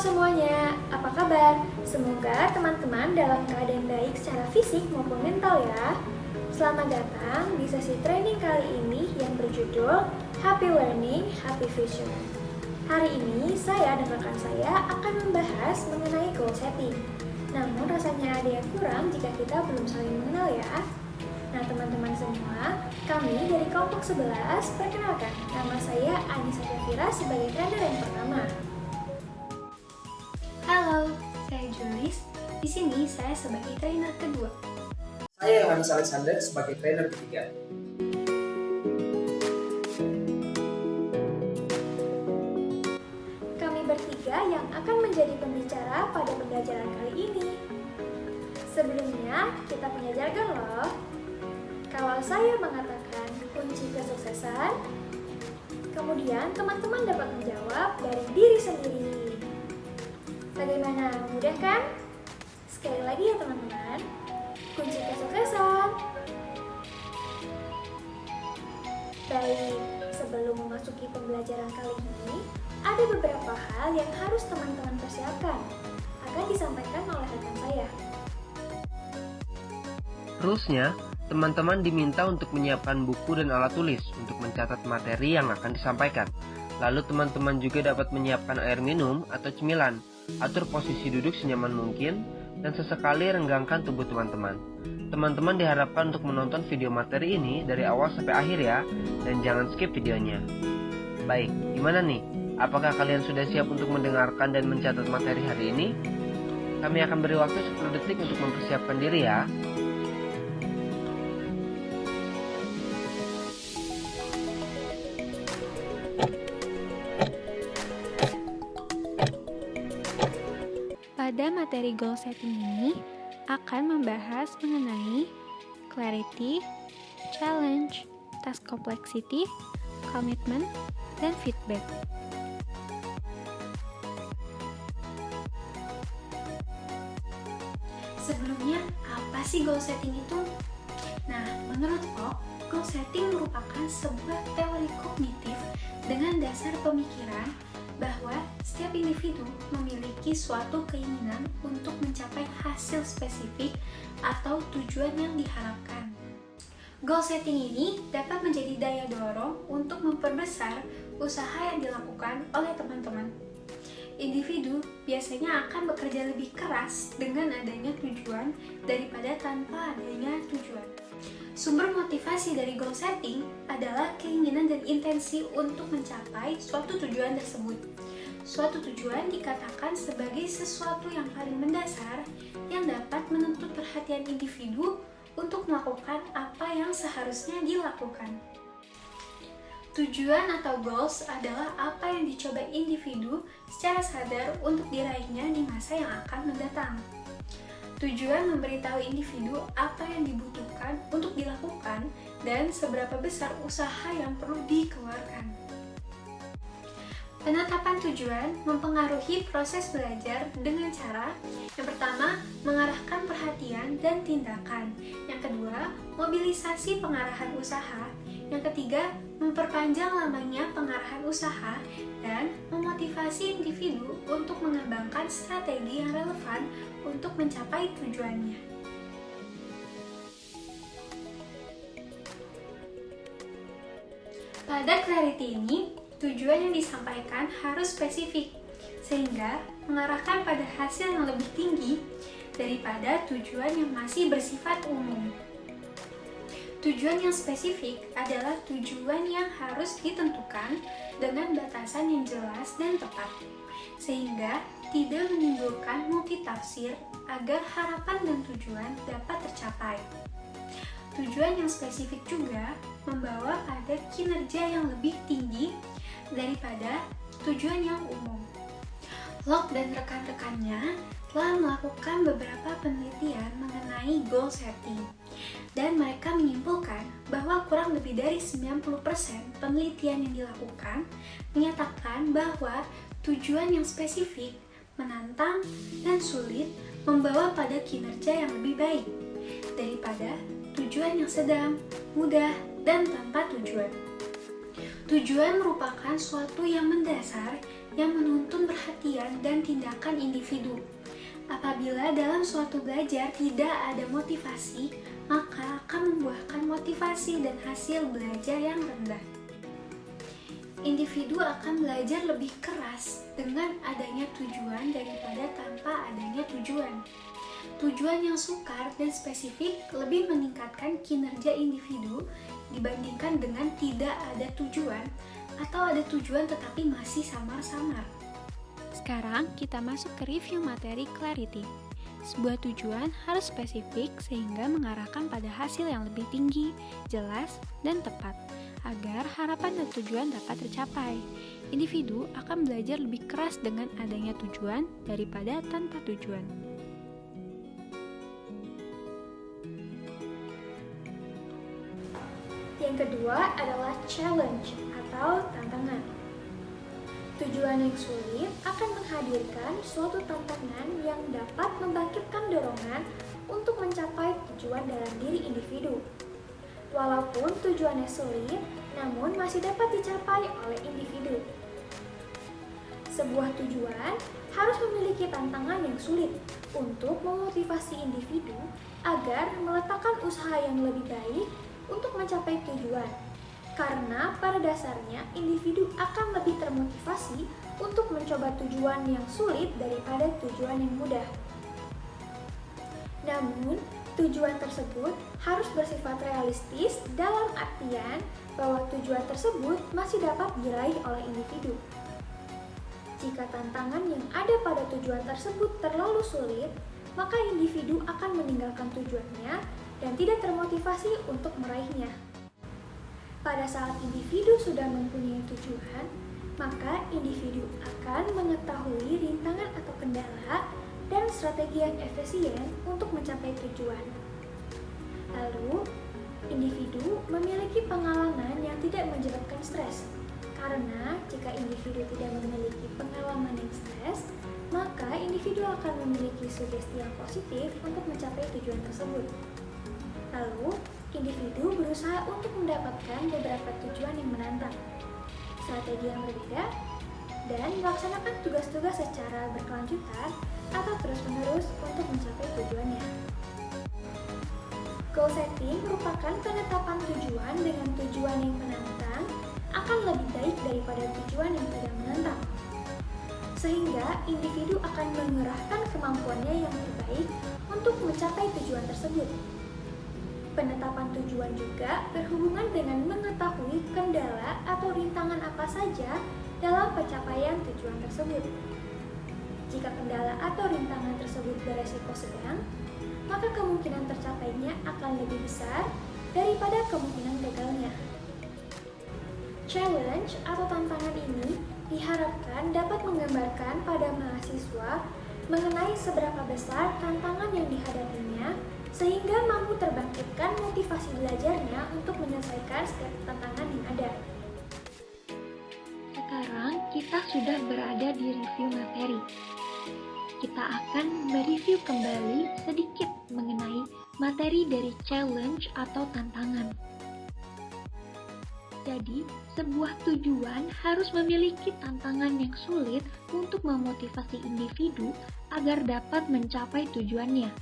semuanya, apa kabar? Semoga teman-teman dalam keadaan baik secara fisik maupun mental ya. Selamat datang di sesi training kali ini yang berjudul Happy Learning, Happy Future. Hari ini saya dan rekan saya akan membahas mengenai goal setting. Namun rasanya ada yang kurang jika kita belum saling mengenal ya. Nah teman-teman semua, kami dari kelompok 11 perkenalkan, nama saya Anissa Syafira sebagai trainer yang pertama. Halo, saya Julis. Di sini saya sebagai trainer kedua. Saya Yohanes Alexander sebagai trainer ketiga. Kami bertiga yang akan menjadi pembicara pada pembelajaran kali ini. Sebelumnya, kita punya jargon loh. Kalau saya mengatakan kunci kesuksesan, kemudian teman-teman dapat menjawab dari diri sendiri. Bagaimana? Mudah kan? Sekali lagi ya teman-teman. Kunci kesuksesan. Baik, sebelum memasuki pembelajaran kali ini, ada beberapa hal yang harus teman-teman persiapkan. Akan disampaikan oleh rekan saya. Terusnya, teman-teman diminta untuk menyiapkan buku dan alat tulis untuk mencatat materi yang akan disampaikan. Lalu teman-teman juga dapat menyiapkan air minum atau cemilan. Atur posisi duduk senyaman mungkin, dan sesekali renggangkan tubuh teman-teman. Teman-teman diharapkan untuk menonton video materi ini dari awal sampai akhir ya, dan jangan skip videonya. Baik, gimana nih? Apakah kalian sudah siap untuk mendengarkan dan mencatat materi hari ini? Kami akan beri waktu 10 detik untuk mempersiapkan diri ya. Pada materi goal setting ini akan membahas mengenai clarity, challenge, task complexity, commitment, dan feedback. Sebelumnya, apa sih goal setting itu? Nah, menurut Fogg, goal setting merupakan sebuah teori kognitif dengan dasar pemikiran bahwa setiap individu memiliki suatu keinginan untuk mencapai hasil spesifik atau tujuan yang diharapkan. Goal setting ini dapat menjadi daya dorong untuk memperbesar usaha yang dilakukan oleh teman-teman. Individu biasanya akan bekerja lebih keras dengan adanya tujuan daripada tanpa adanya tujuan. Sumber motivasi dari goal setting adalah keinginan dan intensi untuk mencapai suatu tujuan tersebut. Suatu tujuan dikatakan sebagai sesuatu yang paling mendasar yang dapat menuntut perhatian individu untuk melakukan apa yang seharusnya dilakukan. Tujuan atau goals adalah apa yang dicoba individu secara sadar untuk diraihnya di masa yang akan mendatang. Tujuan memberitahu individu apa yang dibutuhkan untuk dilakukan dan seberapa besar usaha yang perlu dikeluarkan. Penetapan tujuan mempengaruhi proses belajar dengan cara yang pertama, mengarahkan perhatian dan tindakan. Yang kedua, mobilisasi pengarahan usaha. Yang ketiga, memperpanjang lamanya pengarahan usaha dan memotivasi individu untuk mengembangkan strategi yang relevan untuk mencapai tujuannya. Pada clarity ini, tujuan yang disampaikan harus spesifik, sehingga mengarahkan pada hasil yang lebih tinggi daripada tujuan yang masih bersifat umum. Tujuan yang spesifik adalah tujuan yang harus ditentukan dengan batasan yang jelas dan tepat, sehingga tidak menimbulkan multitafsir agar harapan dan tujuan dapat tercapai. Tujuan yang spesifik juga membawa pada kinerja yang lebih tinggi daripada tujuan yang umum. Locke dan rekan-rekannya telah melakukan beberapa penelitian mengenai goal setting, dan mereka menyimpulkan bahwa kurang lebih dari 90% penelitian yang dilakukan menyatakan bahwa tujuan yang spesifik, menantang, dan sulit membawa pada kinerja yang lebih baik daripada tujuan yang sedang, mudah, dan tanpa tujuan. Tujuan merupakan suatu yang mendasar yang menuntun perhatian dan tindakan individu. Apabila dalam suatu belajar tidak ada motivasi, maka akan membuahkan motivasi dan hasil belajar yang rendah. Individu akan belajar lebih keras dengan adanya tujuan daripada tanpa adanya tujuan. Tujuan yang sukar dan spesifik lebih meningkatkan kinerja individu dibandingkan dengan tidak ada tujuan atau ada tujuan tetapi masih samar-samar. Sekarang kita masuk ke review materi clarity. Sebuah tujuan harus spesifik sehingga mengarahkan pada hasil yang lebih tinggi, jelas, dan tepat, agar harapan dan tujuan dapat tercapai. Individu akan belajar lebih keras dengan adanya tujuan daripada tanpa tujuan. Yang kedua adalah challenge atau tantangan. Tujuan yang sulit akan menghadirkan suatu tantangan yang dapat membangkitkan dorongan untuk mencapai tujuan dalam diri individu. Walaupun tujuannya sulit, namun masih dapat dicapai oleh individu. Sebuah tujuan harus memiliki tantangan yang sulit untuk memotivasi individu agar meletakkan usaha yang lebih baik untuk mencapai tujuan. Karena pada dasarnya individu akan lebih termotivasi untuk mencoba tujuan yang sulit daripada tujuan yang mudah. Namun, tujuan tersebut harus bersifat realistis dalam artian bahwa tujuan tersebut masih dapat diraih oleh individu. Jika tantangan yang ada pada tujuan tersebut terlalu sulit, maka individu akan meninggalkan tujuannya dan tidak termotivasi untuk meraihnya. Pada saat individu sudah mempunyai tujuan, maka individu akan mengetahui rintangan atau kendala dan strategi yang efisien untuk mencapai tujuan. Lalu, individu memiliki pengalaman yang tidak menyebabkan stres. Karena jika individu tidak memiliki pengalaman yang stres, maka individu akan memiliki sugesti yang positif untuk mencapai tujuan tersebut. Lalu, individu berusaha untuk mendapatkan beberapa tujuan yang menantang, strategi yang berbeda, dan melaksanakan tugas-tugas secara berkelanjutan atau terus-menerus untuk mencapai tujuannya. Goal setting merupakan penetapan tujuan dengan tujuan yang menantang akan lebih baik daripada tujuan yang tidak menantang, sehingga individu akan mengerahkan kemampuannya yang terbaik untuk mencapai tujuan tersebut. Penetapan tujuan juga berhubungan dengan mengetahui kendala atau rintangan apa saja dalam pencapaian tujuan tersebut. Jika kendala atau rintangan tersebut beresiko sedang, maka kemungkinan tercapainya akan lebih besar daripada kemungkinan gagalnya. Challenge atau tantangan ini diharapkan dapat menggambarkan pada mahasiswa mengenai seberapa besar tantangan yang dihadapinya sehingga mampu terbangkitkan motivasi belajarnya untuk menyelesaikan setiap tantangan yang ada. Sekarang kita sudah berada di review materi. Kita akan mereview kembali sedikit mengenai materi dari challenge atau tantangan. Jadi, sebuah tujuan harus memiliki tantangan yang sulit untuk memotivasi individu agar dapat mencapai tujuannya.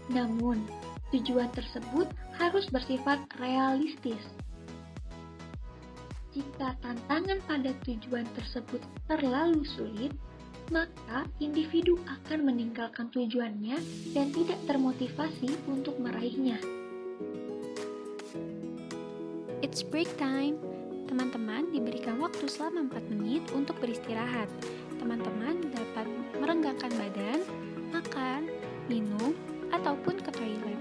Namun, tujuan tersebut harus bersifat realistis. Jika tantangan pada tujuan tersebut terlalu sulit, maka individu akan meninggalkan tujuannya dan tidak termotivasi untuk meraihnya. It's break time. Teman-teman diberikan waktu selama 4 menit untuk beristirahat. Teman-teman dapat merenggangkan badan, makan, minum, ataupun ke toilet.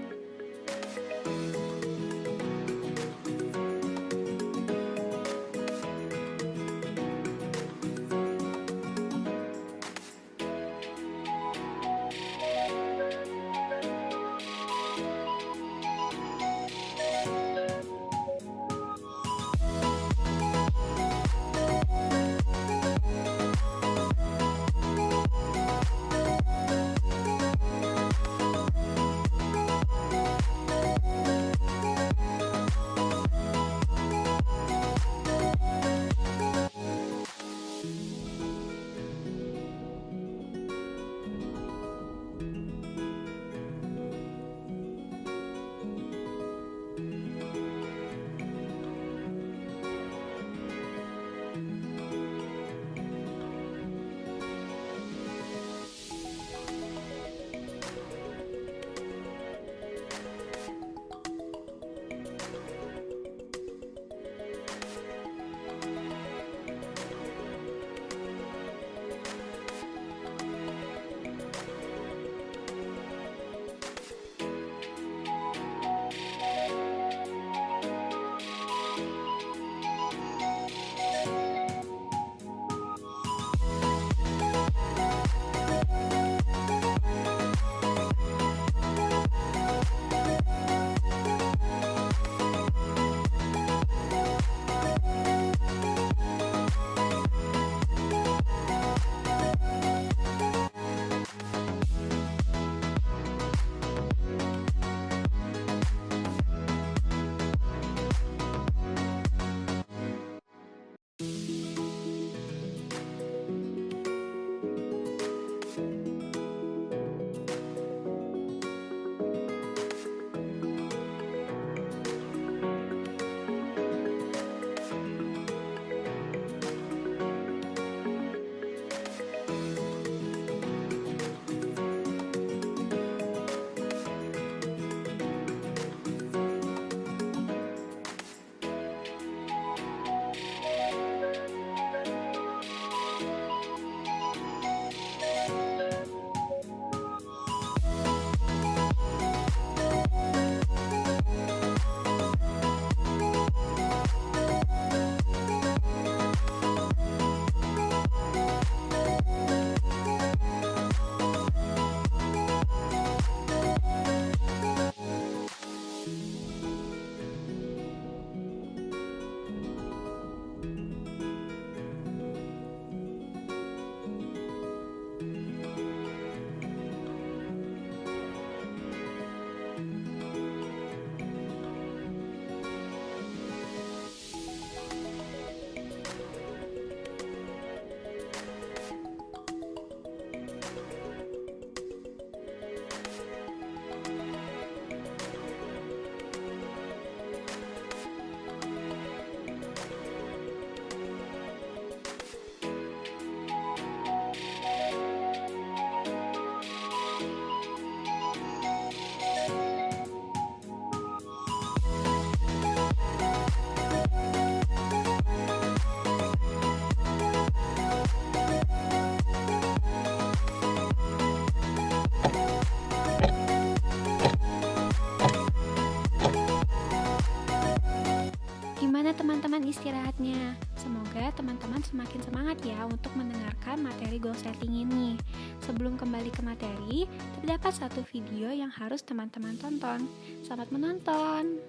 Gimana teman-teman istirahatnya? Semoga teman-teman semakin semangat ya untuk mendengarkan materi goal setting ini. Sebelum kembali ke materi, terdapat satu video yang harus teman-teman tonton. Selamat menonton!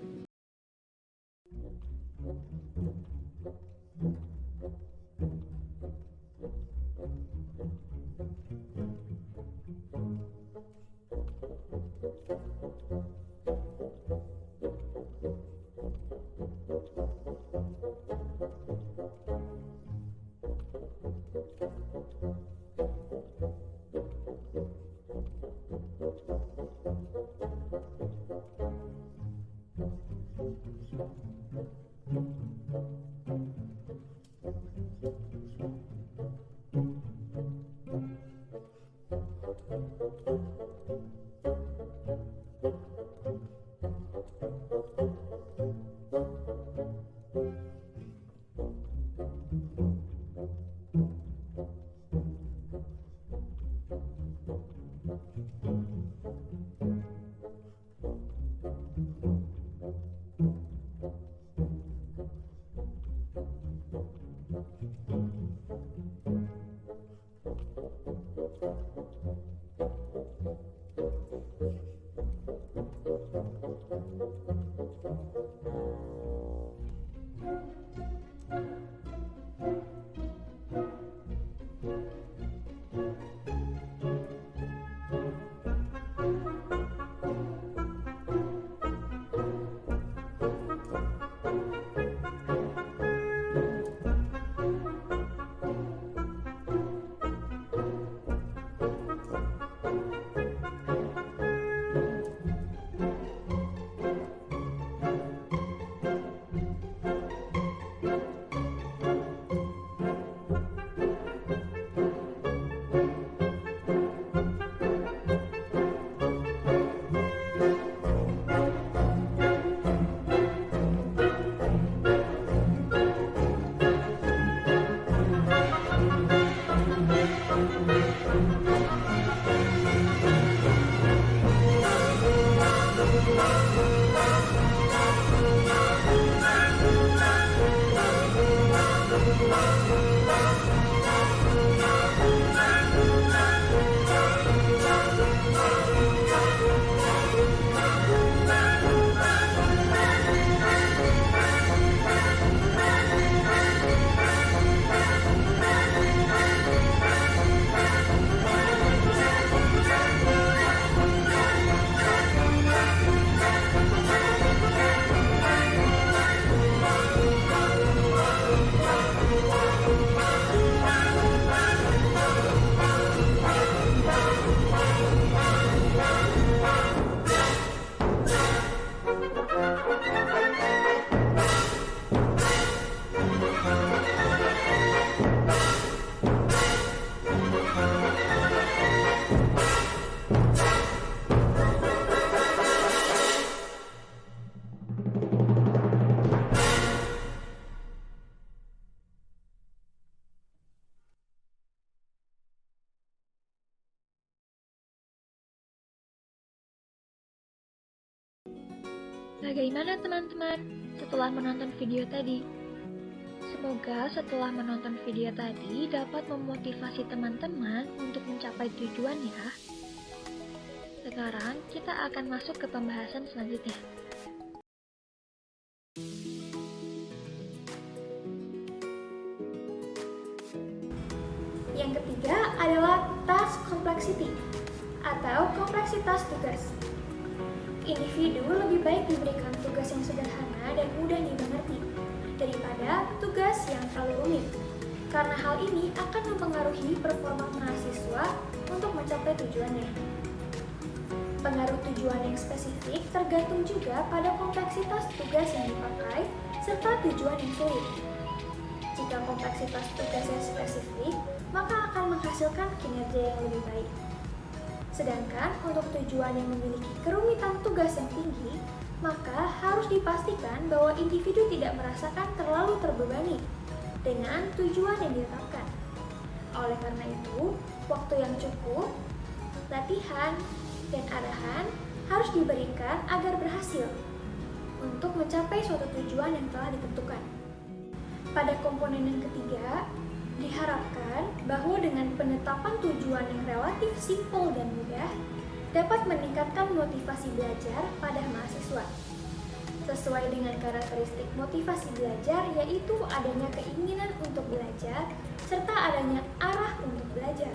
Bagaimana teman-teman setelah menonton video tadi? Semoga setelah menonton video tadi dapat memotivasi teman-teman untuk mencapai tujuan ya. Sekarang kita akan masuk ke pembahasan selanjutnya. Yang ketiga adalah task complexity atau kompleksitas tugas. Individu lebih baik diberikan tugas yang sederhana dan mudah dimengerti daripada tugas yang terlalu rumit, karena hal ini akan mempengaruhi performa mahasiswa untuk mencapai tujuannya. Pengaruh tujuan yang spesifik tergantung juga pada kompleksitas tugas yang dipakai serta tujuan yang sulit. Jika kompleksitas tugas yang spesifik, maka akan menghasilkan kinerja yang lebih baik. Sedangkan untuk tujuan yang memiliki kerumitan tugas yang tinggi, maka harus dipastikan bahwa individu tidak merasakan terlalu terbebani dengan tujuan yang ditetapkan. Oleh karena itu, waktu yang cukup, latihan, dan arahan harus diberikan agar berhasil. untuk mencapai suatu tujuan yang telah ditentukan. Pada komponen yang ketiga, diharapkan bahwa dengan penetapan tujuan yang relatif simpel dan mudah, dapat meningkatkan motivasi belajar pada mahasiswa. Sesuai dengan karakteristik motivasi belajar, yaitu adanya keinginan untuk belajar, serta adanya arah untuk belajar.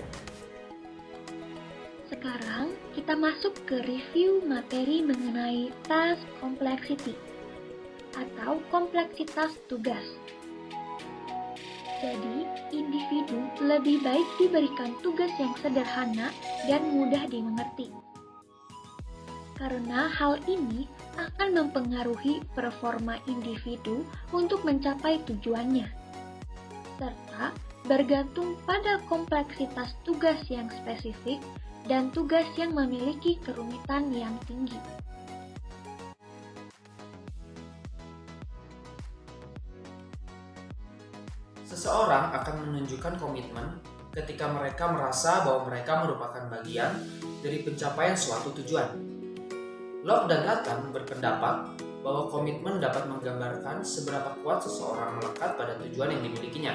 Sekarang kita masuk ke review materi mengenai task complexity atau kompleksitas tugas. Jadi, individu lebih baik diberikan tugas yang sederhana dan mudah dimengerti. Karena hal ini akan mempengaruhi performa individu untuk mencapai tujuannya, serta bergantung pada kompleksitas tugas yang spesifik dan tugas yang memiliki kerumitan yang tinggi. Seseorang akan menunjukkan komitmen ketika mereka merasa bahwa mereka merupakan bagian dari pencapaian suatu tujuan. Locke dan Latham berpendapat bahwa komitmen dapat menggambarkan seberapa kuat seseorang melekat pada tujuan yang dimilikinya,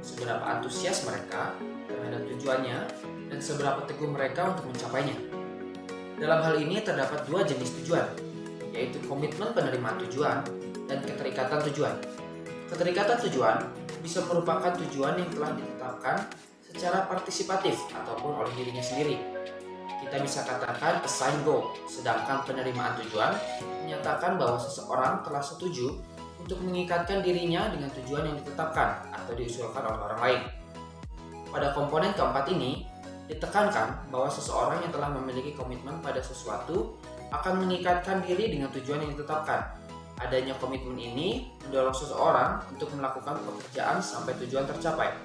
seberapa antusias mereka terhadap tujuannya, dan seberapa teguh mereka untuk mencapainya. Dalam hal ini terdapat dua jenis tujuan, yaitu komitmen penerima tujuan dan keterikatan tujuan. Keterikatan tujuan bisa merupakan tujuan yang telah ditetapkan secara partisipatif ataupun oleh dirinya sendiri. Kita bisa katakan assign goal, sedangkan penerimaan tujuan menyatakan bahwa seseorang telah setuju untuk mengikatkan dirinya dengan tujuan yang ditetapkan atau diusulkan oleh orang lain. Pada komponen keempat ini, ditekankan bahwa seseorang yang telah memiliki komitmen pada sesuatu akan mengikatkan diri dengan tujuan yang ditetapkan. Adanya komitmen ini mendorong seseorang untuk melakukan pekerjaan sampai tujuan tercapai.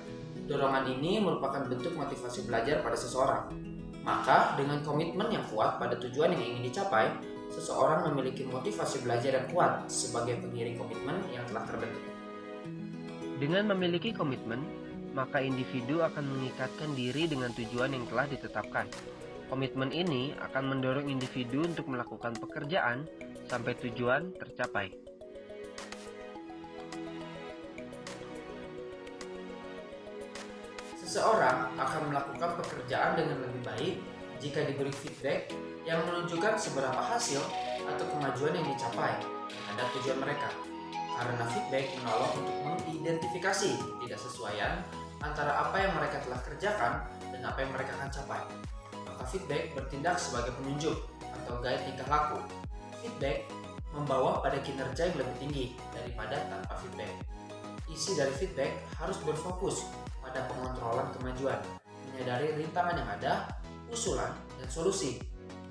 Dorongan ini merupakan bentuk motivasi belajar pada seseorang. Maka, dengan komitmen yang kuat pada tujuan yang ingin dicapai, seseorang memiliki motivasi belajar yang kuat sebagai pengiring komitmen yang telah terbentuk. Dengan memiliki komitmen, maka individu akan mengikatkan diri dengan tujuan yang telah ditetapkan. Komitmen ini akan mendorong individu untuk melakukan pekerjaan sampai tujuan tercapai. Seseorang akan melakukan pekerjaan dengan lebih baik jika diberi feedback yang menunjukkan seberapa hasil atau kemajuan yang dicapai terhadap tujuan mereka. Karena feedback menolong untuk mengidentifikasi ketidaksesuaian antara apa yang mereka telah kerjakan dan apa yang mereka akan capai. Maka feedback bertindak sebagai penunjuk atau guide tingkah laku. Feedback membawa pada kinerja yang lebih tinggi daripada tanpa feedback. Isi dari feedback harus berfokus pada pengontrolan kemajuan, menyadari rintangan yang ada, usulan, dan solusi.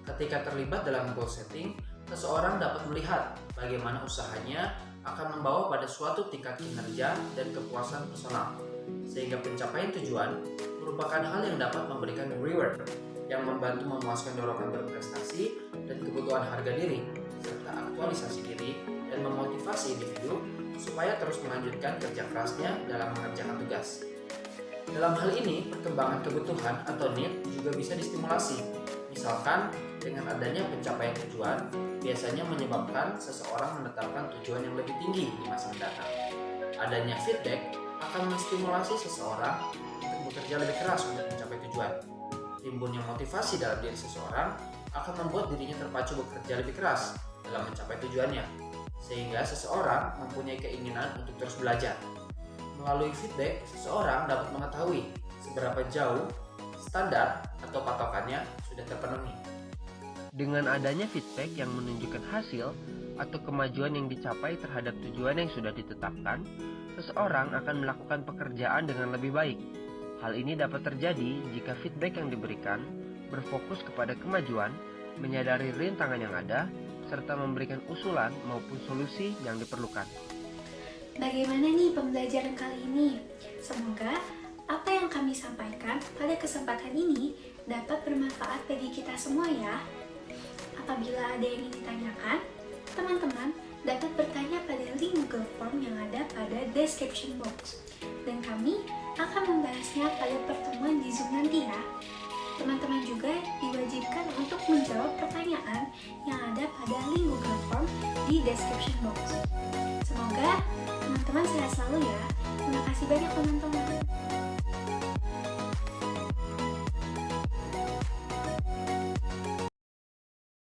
Ketika terlibat dalam goal setting, seseorang dapat melihat bagaimana usahanya akan membawa pada suatu tingkat kinerja dan kepuasan personal, sehingga pencapaian tujuan merupakan hal yang dapat memberikan reward yang membantu memuaskan dorongan berprestasi dan kebutuhan harga diri, serta aktualisasi diri dan memotivasi individu supaya terus melanjutkan kerja kerasnya dalam mengerjakan tugas. Dalam hal ini, perkembangan kebutuhan atau need juga bisa distimulasi. Misalkan, dengan adanya pencapaian tujuan, biasanya menyebabkan seseorang menetapkan tujuan yang lebih tinggi di masa mendatang. Adanya feedback akan menstimulasi seseorang untuk bekerja lebih keras untuk mencapai tujuan. Timbulnya motivasi dalam diri seseorang akan membuat dirinya terpacu bekerja lebih keras dalam mencapai tujuannya, sehingga seseorang mempunyai keinginan untuk terus belajar. Melalui feedback, seseorang dapat mengetahui seberapa jauh standar atau patokannya sudah terpenuhi. Dengan adanya feedback yang menunjukkan hasil atau kemajuan yang dicapai terhadap tujuan yang sudah ditetapkan, seseorang akan melakukan pekerjaan dengan lebih baik. Hal ini dapat terjadi jika feedback yang diberikan berfokus kepada kemajuan, menyadari rintangan yang ada, serta memberikan usulan maupun solusi yang diperlukan. Bagaimana nih pembelajaran kali ini? Semoga apa yang kami sampaikan pada kesempatan ini dapat bermanfaat bagi kita semua ya. Apabila ada yang ingin ditanyakan, teman-teman dapat bertanya pada link Google Form yang ada pada description box. Dan kami akan membahasnya pada pertemuan di Zoom nanti ya. Teman-teman juga diwajibkan untuk menjawab pertanyaan yang ada pada link Google Form di description box. Semoga teman-teman sehat selalu ya. Terima kasih banyak teman-teman.